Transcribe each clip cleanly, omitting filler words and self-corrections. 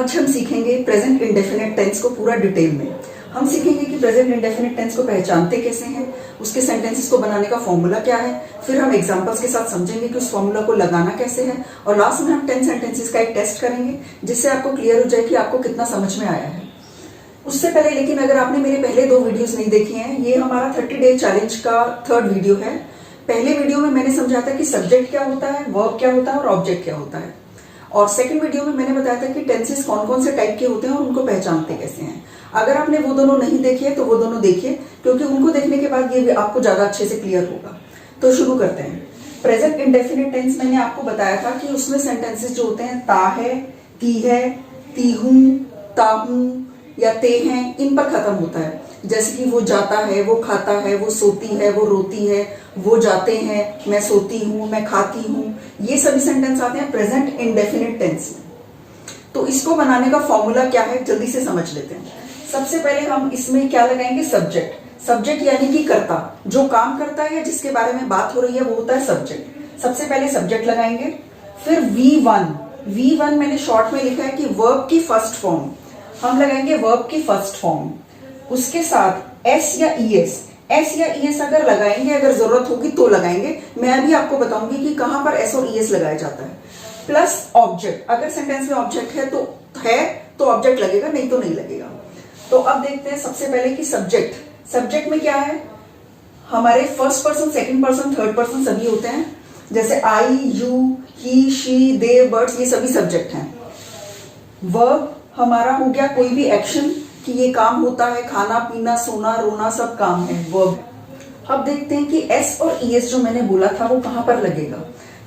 आज हम सीखेंगे प्रेजेंट इंडेफिनिट टेंस को पूरा डिटेल में। हम सीखेंगे कि प्रेजेंट इंडेफिनिट टेंस को पहचानते कैसे हैं, उसके सेंटेंसेस को बनाने का फॉर्मूला क्या है, फिर हम एग्जांपल्स के साथ समझेंगे कि उस फॉर्मूला को लगाना कैसे है, और लास्ट में हम 10 सेंटेंसेस का एक टेस्ट करेंगे जिससे आपको क्लियर हो जाए कि आपको कितना समझ में आया है। उससे पहले लेकिन अगर आपने मेरे पहले 2 वीडियोस नहीं देखे हैं, ये हमारा 30 डे चैलेंज का 3rd वीडियो है। पहले वीडियो में मैंने समझाया था कि सब्जेक्ट क्या होता है, वर्ब क्या होता है और ऑब्जेक्ट क्या होता है, और सेकंड वीडियो में मैंने बताया था कि टेंसेस कौन कौन से टाइप के होते हैं और उनको पहचानते कैसे हैं। अगर आपने वो दोनों नहीं देखे तो वो दोनों देखिए, क्योंकि उनको देखने के बाद ये आपको ज्यादा अच्छे से क्लियर होगा। तो शुरू करते हैं। प्रेजेंट इंडेफिनिट टेंस मैंने आपको बताया था कि उसमें सेंटेंसेस जो होते हैं ता है, ती है, ती हूं, ता हूं या ते हैं, इन पर खत्म होता है। जैसे कि वो जाता है, वो खाता है, वो सोती है, वो रोती है, वो जाते हैं, मैं सोती हूं, मैं खाती हूं, ये सभी सेंटेंस आते हैं प्रेजेंट इंडेफिनिट टेंस में। तो इसको बनाने का फॉर्मूला क्या है जल्दी से समझ लेते हैं। सबसे पहले हम इसमें क्या लगाएंगे, सब्जेक्ट। सब्जेक्ट यानी कि कर्ता, जो काम करता है या जिसके बारे में बात हो रही है वो होता है सब्जेक्ट। सबसे पहले सब्जेक्ट लगाएंगे, फिर V1 मैंने शॉर्ट में लिखा है कि वर्ब की फर्स्ट फॉर्म, हम लगाएंगे वर्ब की फर्स्ट फॉर्म। उसके साथ S या ES अगर लगाएंगे, अगर जरूरत होगी तो लगाएंगे, मैं अभी आपको बताऊंगी कि कहां पर S और ES लगाया जाता है। प्लस ऑब्जेक्ट, अगर सेंटेंस में ऑब्जेक्ट है तो ऑब्जेक्ट लगेगा, नहीं तो नहीं लगेगा। तो अब देखते हैं सबसे पहले कि सब्जेक्ट में क्या है। हमारे first person, second person, third person सभी होते हैं। जैसे I, you, he, she, they, birds, ये सभी सब्जेक्ट हैं। वर्ब हमारा हो गया कोई भी एक्शन कि ये काम होता है, खाना पीना सोना रोना सब काम है, वर्ब। अब देखते हैं कि S और ES जो मैंने बोला था वो कहां पर लगेगा।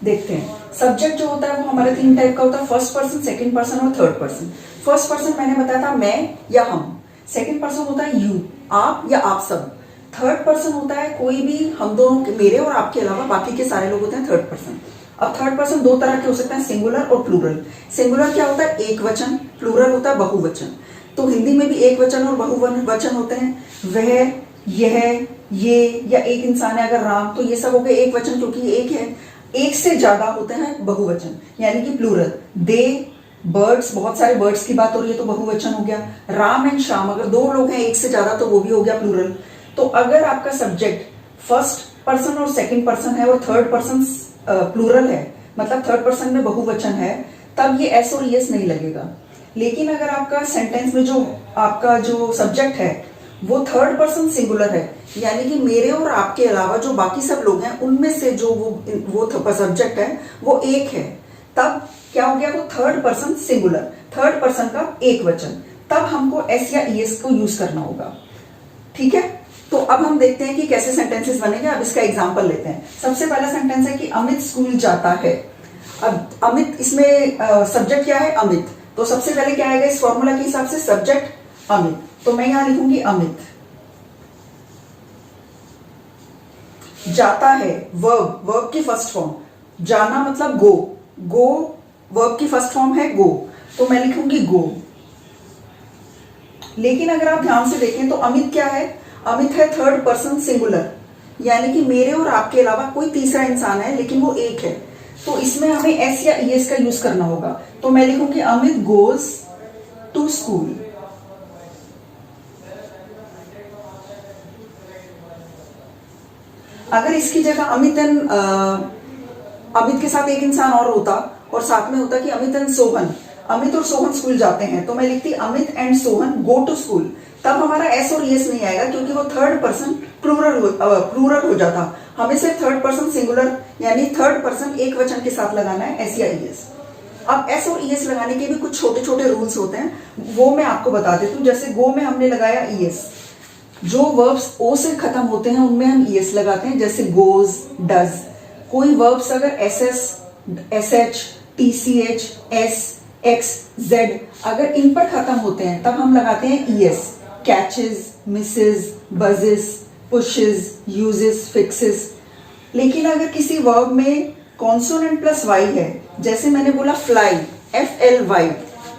देखते हैं। सब्जेक्ट जो होता है वो हमारे 3 टाइप का होता है, फर्स्ट पर्सन, सेकंड पर्सन और थर्ड पर्सन। फर्स्ट पर्सन मैंने बताया था मैं या हम, सेकंड पर्सन होता है यू, आप या आप सब, थर्ड पर्सन होता है कोई भी हम दोनों, मेरे और आपके अलावा बाकी के सारे लोग होते हैं थर्ड पर्सन। अब थर्ड पर्सन 2 तरह के हो सकते हैं, सिंगुलर और प्लूरल। सिंगुलर क्या होता है, एक वचन, प्लूरल होता है बहुवचन। तो हिंदी में भी एक वचन और बहुवचन होते हैं। वह, यह, ये, या एक इंसान है अगर राम, तो ये सब हो गए एक वचन क्योंकि ये एक है। एक से ज्यादा होते हैं बहुवचन यानी कि प्लूरल। दे, बर्ड्स, बहुत सारे बर्ड्स की बात हो रही है तो बहुवचन हो गया। राम एंड श्याम, अगर 2 लोग हैं एक से ज्यादा तो वो भी हो गया प्लूरल। तो अगर आपका सब्जेक्ट फर्स्ट पर्सन और सेकंड पर्सन है और थर्ड पर्सन प्लूरल है, मतलब थर्ड पर्सन में बहुवचन है, तब ये S और ES नहीं लगेगा। लेकिन अगर आपका सेंटेंस में जो आपका जो सब्जेक्ट है वो थर्ड पर्सन सिंगुलर है, यानी कि मेरे और आपके अलावा जो बाकी सब लोग हैं उनमें से जो वो सब्जेक्ट है वो एक है, तब क्या हो गया, वो third person singular, third person का एक वचन, तब हमको S या ES को यूज करना होगा। ठीक है, तो अब हम देखते हैं कि कैसे सेंटेंसेस बनेंगे। अब इसका एग्जांपल लेते हैं। सबसे पहला सेंटेंस है कि अमित स्कूल जाता है। अब अमित, इसमें सब्जेक्ट क्या है, अमित। तो सबसे पहले क्या आएगा इस फॉर्मूला के हिसाब से, सब्जेक्ट अमित, तो मैं यहां लिखूंगी अमित। जाता है, वर्ब की फर्स्ट फॉर्म, जाना मतलब गो वर्ब की फर्स्ट फॉर्म है गो, तो मैं लिखूंगी गो। लेकिन अगर आप ध्यान से देखें तो अमित क्या है, अमित है थर्ड पर्सन सिंगुलर, यानी कि मेरे और आपके अलावा कोई तीसरा इंसान है लेकिन वो एक है, तो इसमें हमें S या ES का यूज करना होगा। तो मैं लिखूंगी अमित गोज टू स्कूल। अगर इसकी जगह अमित के साथ एक इंसान और होता और साथ में होता कि अमित एंड सोहन, अमित और सोहन स्कूल जाते हैं, तो मैं लिखती Amit and Sohan go to school, तब हमारा S और ES नहीं आएगा क्योंकि वो थर्ड पर्सन प्लूरल हो जाता। हमें सिर्फ थर्ड पर्सन सिंगुलर यानी थर्ड पर्सन एक वचन के साथ लगाना है S या ES। अब S और ES लगाने के भी कुछ छोटे छोटे रूल्स होते हैं, वो मैं आपको बता देती हूँ। जैसे गो में हमने लगाया ES, जो वर्ब्स O से खत्म होते हैं उनमें हम ES लगाते हैं, जैसे गोज, डज। कोई वर्ब्स अगर SS, SH, TCH, S, X, Z अगर इन पर खत्म होते हैं तब हम लगाते हैं ES, catches, misses, buzzes, pushes, uses, fixes. लेकिन अगर किसी वर्ब में कॉन्सोनेंट प्लस Y है, जैसे मैंने बोला फ्लाई, FLY,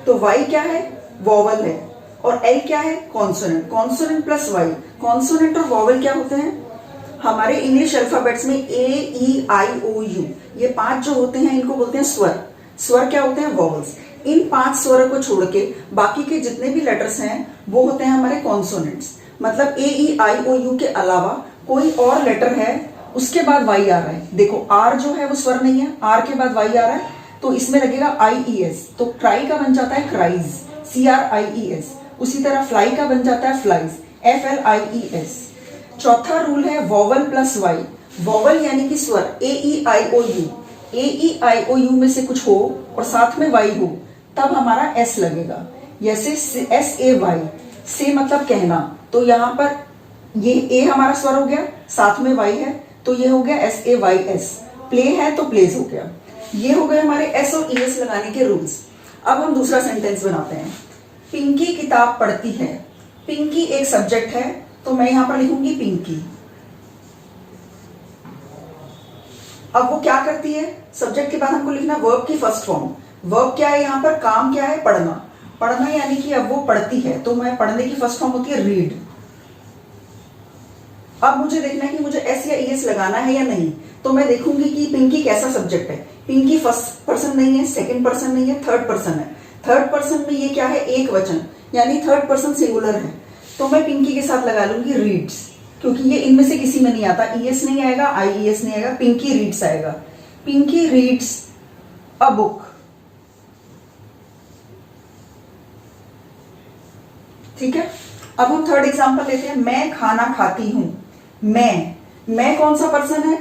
तो Y क्या है, वॉवल है, और L क्या है, consonant. Consonant plus Y, consonant और वॉवल क्या होते हैं, हमारे इंग्लिश अल्फाबेट्स में A, E, I, O, U, ये 5 जो होते हैं इनको बोलते हैं स्वर। स्वर क्या होते हैं, वॉवल्स। इन 5 स्वर को छोड़ के बाकी के जितने भी लेटर्स हैं वो होते हैं हमारे कॉन्सोनेंट्स। मतलब ए ई आई ओ यू के अलावा कोई और लेटर है उसके बाद वाई आ रहा है। देखो आर जो है वो स्वर नहीं है, आर के बाद वाई आ रहा है तो इसमें लगेगा आई ई एस, तो क्राई का बन जाता है cries, C R I E S. उसी तरह फ्लाई का बन जाता है flies, F L I E S. चौथा रूल है वॉवल प्लस वाई। वॉवल यानी कि स्वर ए ई आई ओ you, A E I O you में से कुछ हो और साथ में वाई हो तब हमारा एस लगेगा। जैसे एस ए वाई, से मतलब कहना, तो यहाँ पर ये ए हमारा स्वर हो गया, साथ में वाई है तो ये हो गया S A Y S. Play है तो प्लेज हो गया। ये हो गए हमारे एस और ई एस लगाने के रूल्स। अब हम दूसरा सेंटेंस बनाते हैं। पिंकी किताब पढ़ती है। पिंकी एक सब्जेक्ट है तो मैं यहां पर लिखूंगी पिंकी। अब वो क्या करती है, सब्जेक्ट के बाद हमको लिखना वर्ब की फर्स्ट फॉर्म। वर्ब क्या है यहाँ पर, काम क्या है, पढ़ना। पढ़ना यानी कि अब वो पढ़ती है तो मैं पढ़ने की फर्स्ट फॉर्म होती है रीड। अब मुझे देखना है कि मुझे एस या एस लगाना है या नहीं, तो मैं देखूंगी कि पिंकी कैसा सब्जेक्ट है। पिंकी फर्स्ट पर्सन नहीं है, सेकंड पर्सन नहीं है, थर्ड पर्सन है। थर्ड पर्सन में ये क्या है, एक वचन, यानी थर्ड पर्सन सिंगुलर है, तो मैं पिंकी के साथ लगा लूंगी रीड्स, क्योंकि ये इनमें से किसी में नहीं आता। ईएस नहीं आएगा, आईईएस नहीं आएगा, पिंकी रीड्स आएगा। Pinky reads a book. ठीक है, अब हम थर्ड एग्जांपल लेते हैं। मैं खाना खाती हूं। मैं कौन सा पर्सन है,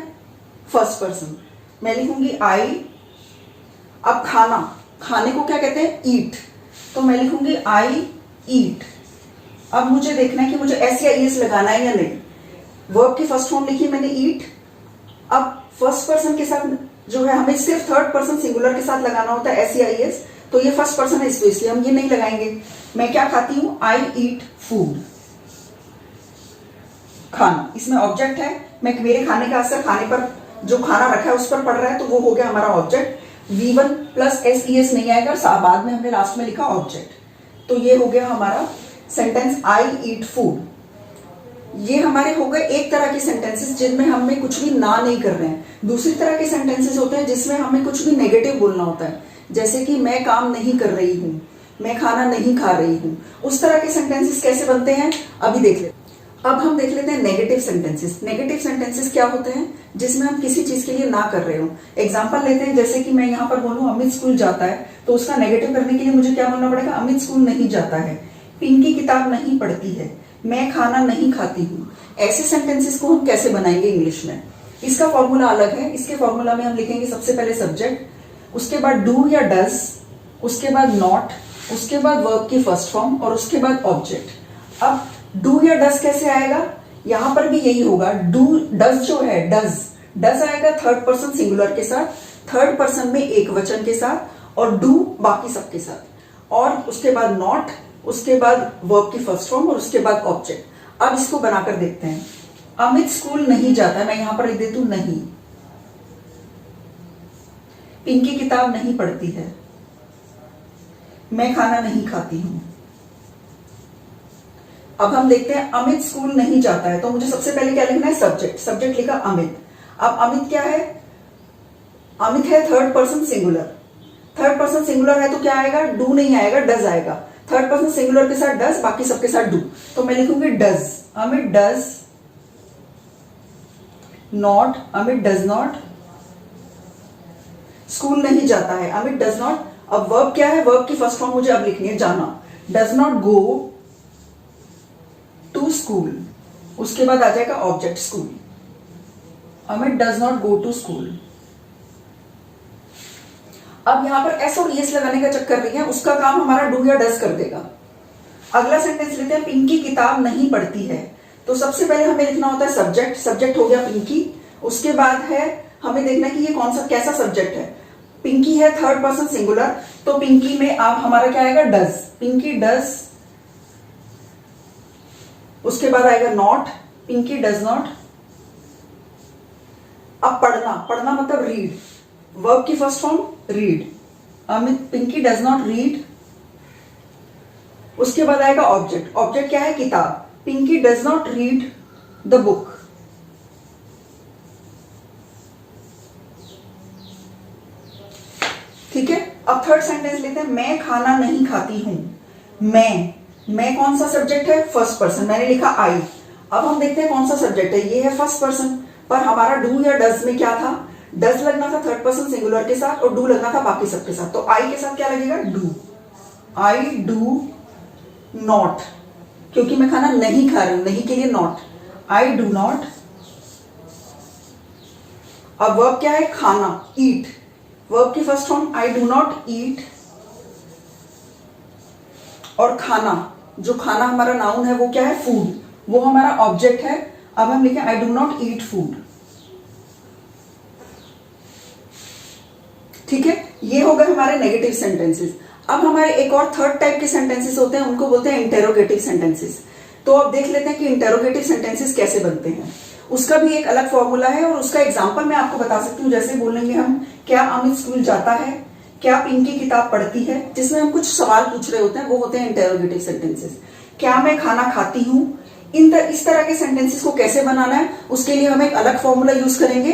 फर्स्ट पर्सन, मैं लिखूंगी आई। अब खाना, खाने को क्या कहते हैं, ईट, तो मैं लिखूंगी आई ईट। अब मुझे देखना है कि मुझे एस या ईएस लगाना है या नहीं। वर्ब की फर्स्ट फॉर्म लिखी मैंने ईट। अब फर्स्ट पर्सन के साथ जो है हमें सिर्फ थर्ड पर्सन सिंगुलर के साथ लगाना होता है एस या ईएस, तो ये फर्स्ट पर्सन है इसलिए हम ये नहीं लगाएंगे। मैं क्या खाती हूं, आई ईट फूड, खाना। इसमें ऑब्जेक्ट है, मैं मेरे खाने का असर खाने पर जो खाना रखा है उस पर पड़ रहा है, तो वो हो गया हमारा object. V1 plus S E S नहीं आएगा, बाद में हमने लास्ट में लिखा ऑब्जेक्ट, तो ये हो गया हमारा सेंटेंस आई ईट फूड। ये हमारे हो गए एक तरह के सेंटेंसेस जिनमें हमें कुछ भी ना नहीं कर रहे हैं। दूसरी तरह के सेंटेंसेस होते हैं जिसमें हमें कुछ भी नेगेटिव बोलना होता है, जैसे कि मैं काम नहीं कर रही हूं, मैं खाना नहीं खा रही हूं। उस तरह के सेंटेंसेस कैसे बनते हैं अभी देख लेते हैं। अब हम देख लेते हैं नेगेटिव सेंटेंसेस। नेगेटिव सेंटेंसेस क्या होते हैं, जिसमें हम किसी चीज के लिए ना कर रहे हो। एग्जांपल लेते हैं, जैसे कि मैं यहाँ पर बोलूं अमित स्कूल जाता है, तो उसका नेगेटिव करने के लिए मुझे क्या बोलना पड़ेगा, अमित स्कूल नहीं जाता है। पिंकी किताब नहीं पढ़ती है, मैं खाना नहीं खाती हूँ। ऐसे सेंटेंसेस को हम कैसे बनाएंगे इंग्लिश में, इसका फॉर्मूला अलग है। इसके फॉर्मूला में हम लिखेंगे सबसे पहले सब्जेक्ट, उसके बाद डू या डज, उसके बाद नॉट, उसके बाद वर्ब की फर्स्ट फॉर्म और उसके बाद ऑब्जेक्ट। अब डू या डज कैसे आएगा, यहां पर भी यही होगा। डू डज जो है, डज आएगा थर्ड पर्सन सिंगुलर के साथ, थर्ड पर्सन में एक वचन के साथ, और डू बाकी सबके साथ, और उसके बाद नॉट, उसके बाद वर्ब की फर्स्ट फॉर्म और उसके बाद ऑब्जेक्ट। अब इसको बनाकर देखते हैं। अमित स्कूल नहीं जाता है, मैं यहां पर लिख देती हूं नहीं। पिंकी किताब नहीं पढ़ती है, मैं खाना नहीं खाती हूं। अब हम देखते हैं अमित स्कूल नहीं जाता है, तो मुझे सबसे पहले क्या लिखना है, सब्जेक्ट। सब्जेक्ट लिखा अमित। अब अमित क्या है, अमित है third person singular. Third person singular है तो क्या आएगा, डू नहीं आएगा, डज आएगा। थर्ड पर्सन सिंगुलर के साथ डज, बाकी सबके साथ डू, तो मैं लिखूंगी does. Amit does not, Amit does not school नहीं जाता है, अमित डज नॉट। अब वर्ब क्या है, वर्ब की फर्स्ट फॉर्म मुझे अब लिखनी है, जाना। Does not go to school, उसके बाद आ जाएगा object school. Amit does not go to school. अब यहां पर एस और एस लगाने का चक्कर नहीं है, उसका काम हमारा डू या डज कर देगा। अगला सेंटेंस लेते हैं, पिंकी किताब नहीं पढ़ती है। तो सबसे पहले हमें लिखना होता है सब्जेक्ट। सब्जेक्ट हो गया पिंकी, उसके बाद है हमें देखना कि ये कौन सा कैसा सब्जेक्ट है। पिंकी है थर्ड पर्सन सिंगुलर, तो पिंकी में आप हमारा क्या आएगा, डज। पिंकी डज, उसके बाद आएगा नॉट, पिंकी डज नॉट। अब पढ़ना, पढ़ना मतलब रीड, वर्ब की first form read. Amit Pinky does not read, उसके बाद आएगा ऑब्जेक्ट। ऑब्जेक्ट क्या है, किताब। Pinky does not read the book. ठीक है, अब थर्ड सेंटेंस लेते हैं, मैं खाना नहीं खाती हूं। मैं कौन सा सब्जेक्ट है? फर्स्ट पर्सन, मैंने लिखा आई। अब हम देखते हैं कौन सा सब्जेक्ट है, ये है फर्स्ट पर्सन, पर हमारा डू या डज में क्या था? डज लगना था थर्ड पर्सन सिंगुलर के साथ और डू लगना था बाकी सबके साथ। तो आई के साथ क्या लगेगा? डू। आई डू नॉट, क्योंकि मैं खाना नहीं खा रही हूं, नहीं के लिए नॉट। I do not. अब वर्ब क्या है? खाना, ईट। वर्ब की first form I do not eat. और खाना, जो खाना हमारा नाउन है वो क्या है? फूड, वो हमारा ऑब्जेक्ट है। अब हम लिखें I do not eat food. ठीक है, ये हो गए हमारे नेगेटिव सेंटेंसेस। अब हमारे एक और थर्ड टाइप के सेंटेंसेस होते हैं, उनको बोलते हैं इंटेरोगेटिव सेंटेंसेस। तो अब देख लेते हैं कि इंटेरोगेटिव सेंटेंसेस कैसे बनते हैं। उसका भी एक अलग फॉर्मूला है और उसका एग्जांपल मैं आपको बता सकती हूँ। जैसे बोलेंगे हम, क्या अमित स्कूल जाता है? क्या पिंकी किताब पढ़ती है? जिसमें हम कुछ सवाल पूछ रहे होते हैं, वो होते हैं इंटेरोगेटिव सेंटेंसेस। क्या मैं खाना खाती हूँ? इस तरह के सेंटेंसेस को कैसे बनाना है, उसके लिए हम एक अलग फॉर्मूला यूज करेंगे।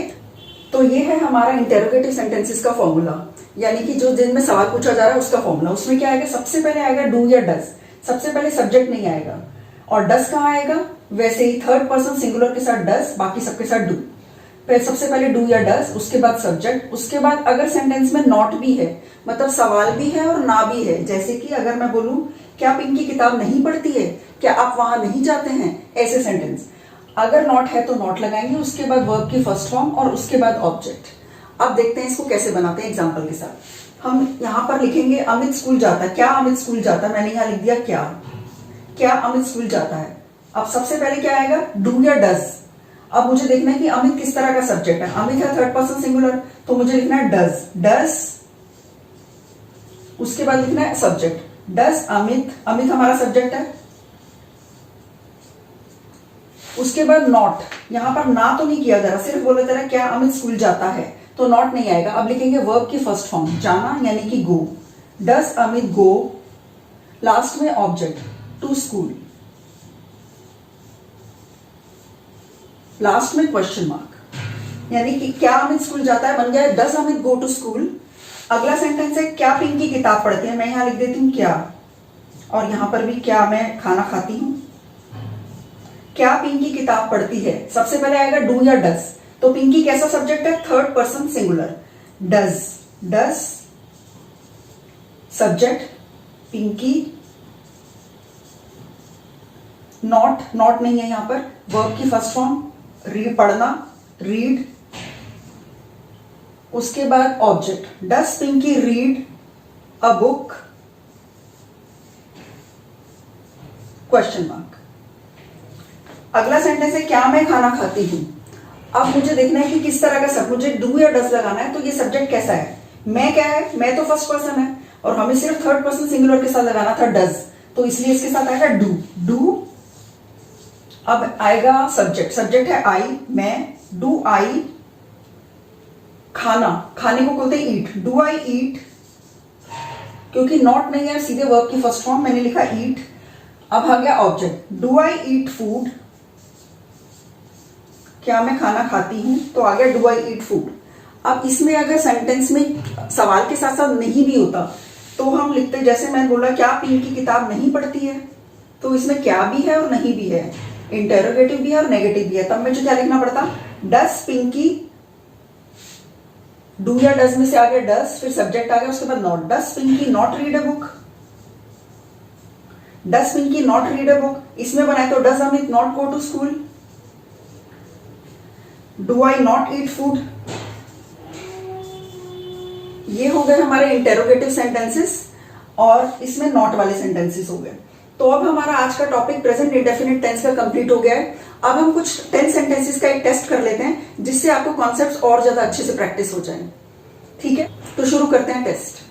तो ये है हमारा इंटेरोगेटिव सेंटेंसेस का फॉर्मूला, यानी कि जो जिनमें सवाल पूछा जा रहा है उसका फॉर्मूला। उसमें क्या आएगा? सबसे पहले आएगा डू या डज, सबसे पहले सब्जेक्ट नहीं आएगा। और डज कहाँ आएगा? वैसे ही थर्ड पर्सन सिंगुलर के साथ डज, बाकी सबके साथ डू। फिर सबसे पहले डू या डज, उसके बाद सब्जेक्ट, उसके बाद अगर सेंटेंस में नॉट भी है, मतलब सवाल भी है और ना भी है, जैसे कि अगर मैं बोलूं क्या पिंकी किताब नहीं पढ़ती है? क्या आप वहां नहीं जाते हैं? ऐसे सेंटेंस अगर नॉट है तो नॉट लगाएंगे, उसके बाद वर्ब की फर्स्ट फॉर्म और उसके बाद ऑब्जेक्ट। अब देखते हैं इसको कैसे बनाते हैं एग्जाम्पल के साथ। हम यहां पर लिखेंगे अमित स्कूल जाता है। क्या अमित स्कूल जाता है? मैंने यहां लिख दिया क्या अमित स्कूल जाता है। अब सबसे पहले क्या आएगा? डू या डज। अब मुझे देखना है कि अमित किस तरह का सब्जेक्ट है। अमित है थर्ड पर्सन सिंगुलर, तो मुझे लिखना है डज, उसके बाद लिखना है सब्जेक्ट, डज अमित। अमित हमारा सब्जेक्ट है। उसके बाद नॉट, यहां पर ना तो नहीं किया जा रहा, सिर्फ बोला जा रहा है क्या अमित स्कूल जाता है, तो नॉट नहीं आएगा। अब लिखेंगे वर्ब की फर्स्ट फॉर्म, जाना यानी कि गो, डज अमित गो, लास्ट में ऑब्जेक्ट टू स्कूल, लास्ट में क्वेश्चन मार्क, यानी कि क्या अमित स्कूल जाता है बन गया है does Amit go to school. अगला सेंटेंस है क्या पिंकी किताब पढ़ती है। मैं यहां लिख देती हूं क्या, और यहां पर भी क्या मैं खाना खाती हूं। क्या पिंकी किताब पढ़ती है, सबसे पहले आएगा डू या डज। तो पिंकी कैसा सब्जेक्ट है? Third person singular, does subject, Pinky not नहीं है यहां पर, वर्ब की फर्स्ट फॉर्म रीड पढ़ना, रीड, उसके बाद object, does Pinky read a book, question mark. अगला सेंटेंस है क्या मैं खाना खाती हूं। अब मुझे देखना है कि किस तरह का सब, मुझे डू या डज लगाना है। तो ये सब्जेक्ट कैसा है? मैं क्या है? मैं तो फर्स्ट पर्सन है और हमें सिर्फ थर्ड पर्सन सिंगुलर के साथ लगाना था डज, तो इसलिए इसके साथ आएगा डू। अब आएगा सब्जेक्ट है आई, मैं, डू आई खाना, खाने को बोलते हैं ईट, डू आई ईट, क्योंकि नॉट नहीं है सीधे वर्ब की फर्स्ट फॉर्म, मैंने लिखा ईट। अब आ गया object, do I eat food, क्या मैं खाना खाती हूं, तो आ गया डू आई ईट फूड। अब इसमें अगर सेंटेंस में सवाल के साथ साथ नहीं भी होता तो हम लिखते, जैसे मैंने बोला क्या पिंकी किताब नहीं पढ़ती है, तो इसमें क्या भी है और नहीं भी है, इंटेरोगेटिव भी है और नेगेटिव भी है। तब मुझे क्या लिखना पड़ता? डज पिंकी, डू या डज में से आ गया डज, फिर सब्जेक्ट आ गया, उसके बाद not, does Pinky not read a book, does Pinky not read a book. इसमें बनाए तो does Amit not go to school, do I not eat food. ये हो गए हमारे इंटेरोगेटिव सेंटेंसेस और इसमें नॉट वाले सेंटेंसेस हो गए। तो अब हमारा आज का टॉपिक प्रेजेंट इंडेफिनिट टेंस का कंप्लीट हो गया है। अब हम कुछ 10 सेंटेंसेस का एक टेस्ट कर लेते हैं जिससे आपको कॉन्सेप्ट्स और ज्यादा अच्छे से प्रैक्टिस हो जाए। ठीक है, तो शुरू करते हैं टेस्ट।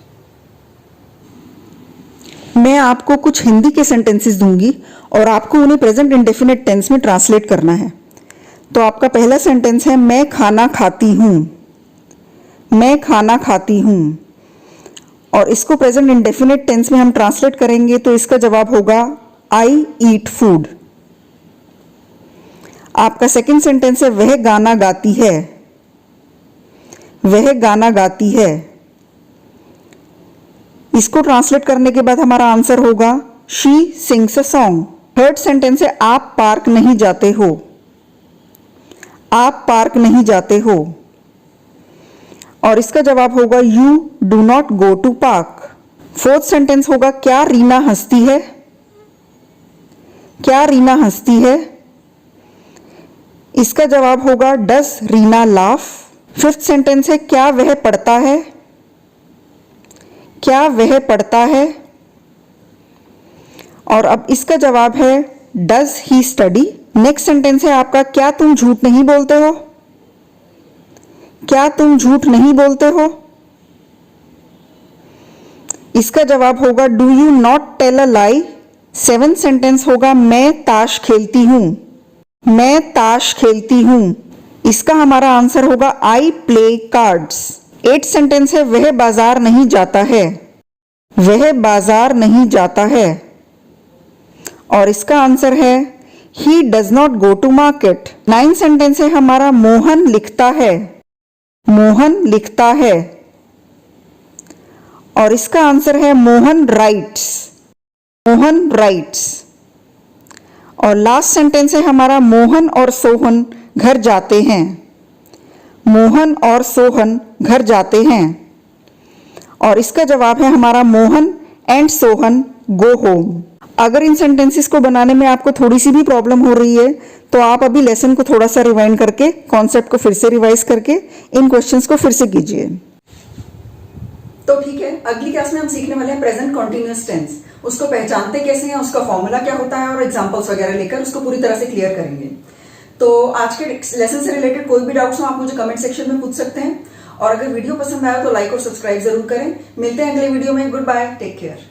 मैं आपको कुछ हिंदी के सेंटेंसेस दूंगी और आपको उन्हें प्रेजेंट इंडेफिनिट टेंस में ट्रांसलेट करना है। तो आपका पहला सेंटेंस है मैं खाना खाती हूं, मैं खाना खाती हूं, और इसको प्रेजेंट इंडेफिनिट टेंस में हम ट्रांसलेट करेंगे तो इसका जवाब होगा आई ईट फूड। आपका सेकंड सेंटेंस है वह गाना गाती है, वह गाना गाती है, इसको ट्रांसलेट करने के बाद हमारा आंसर होगा she sings a song. Third sentence है आप पार्क नहीं जाते हो। आप पार्क नहीं जाते हो, और इसका जवाब होगा you do not go to park. Fourth sentence होगा क्या रीना हंसती है। क्या रीना हंसती है, इसका जवाब होगा डस रीना लाफ। फिफ्थ सेंटेंस है क्या वह पढ़ता है। क्या वह पढ़ता है, और अब इसका जवाब है does he study. Next sentence है आपका क्या तुम झूठ नहीं बोलते हो। क्या तुम झूठ नहीं बोलते हो, इसका जवाब होगा do you not tell a lie. Seventh sentence होगा मैं ताश खेलती हूं। मैं ताश खेलती हूं, इसका हमारा आंसर होगा I play cards. Eight sentence है वह बाजार नहीं जाता है। वह बाजार नहीं जाता है, और इसका आंसर है he does not go to market. Nine sentence है हमारा मोहन लिखता है। मोहन लिखता है, और इसका आंसर है मोहन राइट्स। मोहन राइट्स। और लास्ट सेंटेंस है हमारा मोहन और सोहन घर जाते हैं। मोहन और सोहन घर जाते हैं, और इसका जवाब है हमारा Mohan and Sohan go home. अगर इन सेंटेंसेस को बनाने में आपको थोड़ी सी भी प्रॉब्लम हो रही है तो आप अभी लेसन को थोड़ा सा रिवाइंड करके कॉन्सेप्ट को फिर से रिवाइज करके इन क्वेश्चंस को फिर से कीजिए। तो ठीक है, अगली क्लास में हम सीखने वाले हैं प्रेजेंट कॉन्टिन्यूअस टेंस। उसको पहचानते कैसे हैं, उसका फॉर्मूला क्या होता है, और एग्जांपल्स वगैरह लेकर उसको पूरी तरह से क्लियर करेंगे। तो आज के लेसन से रिलेटेड कोई भी डाउट्स हो आप मुझे कमेंट सेक्शन में पूछ सकते हैं, और अगर वीडियो पसंद आया तो लाइक और सब्सक्राइब जरूर करें। मिलते हैं अगले वीडियो में। Good bye, take care.